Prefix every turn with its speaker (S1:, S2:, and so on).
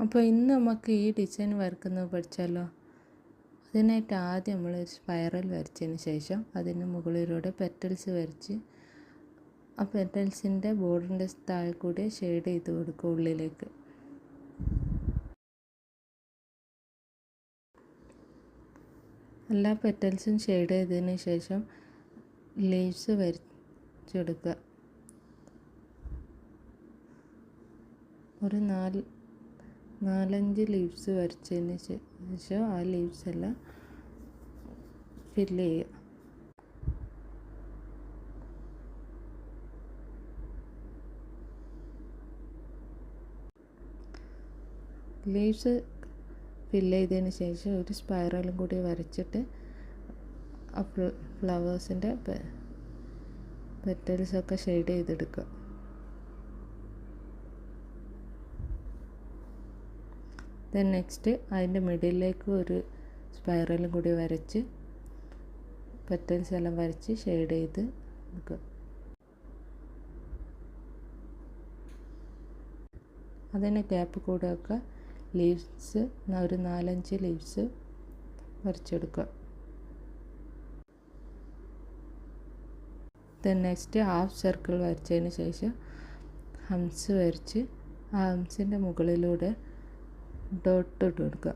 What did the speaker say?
S1: അപ്പോൾ ഇന്ന് നമുക്ക് ഈ ഡിസൈൻ വരക്കുന്നത് പഠിച്ചാലോ. അതിനായിട്ട് ആദ്യം നമ്മൾ ഒരു സ്പൈറൽ വരച്ചതിന് ശേഷം അതിന് മുകളിലൂടെ പെറ്റൽസ് വരച്ച് ആ പെറ്റൽസിൻ്റെ ബോർഡറിൻ്റെ താഴെ കൂടി ഷെയ്ഡ് ചെയ്ത് കൊടുക്കുക ഉള്ളിലേക്ക്. എല്ലാ പെറ്റൽസും ഷെയ്ഡ് ചെയ്തതിന് ശേഷം ലീവ്സ് വരച്ചെടുക്കുക. ഒരു 4-5 ലീവ്സ് വരച്ചതിന് ശേഷം ആ ലീവ്സ് എല്ലാം ഫില്ല് ചെയ്യുക. ലീവ്സ് ഫില്ല് ചെയ്തതിന് ശേഷം ഒരു സ്പൈറലും കൂടി വരച്ചിട്ട് ആ ഫ്ലവേഴ്സിൻ്റെ പെറ്റൽസൊക്കെ ഷെയ്ഡ് ചെയ്തെടുക്കുക. ദെൻ നെക്സ്റ്റ് അതിൻ്റെ മിഡിലേക്ക് ഒരു സ്പൈറലും കൂടി വരച്ച് പെറ്റൽസ് എല്ലാം വരച്ച് ഷെയ്ഡ് ചെയ്ത് എടുക്കുക. അതിന് ഗ്യാപ്പ് കൂടെ ഒക്കെ ലീവ്സ് ഒരു 4-5 ലീവ്സ് വരച്ചെടുക്കുക. ദെൻ നെക്സ്റ്റ് ഹാഫ് സർക്കിൾ വരച്ചതിന് ശേഷം ഹംസ് വരച്ച് ആ ഹംസിൻ്റെ മുകളിലൂടെ ഡോട്ട് ഇട്ട് കൊടുക്കുക.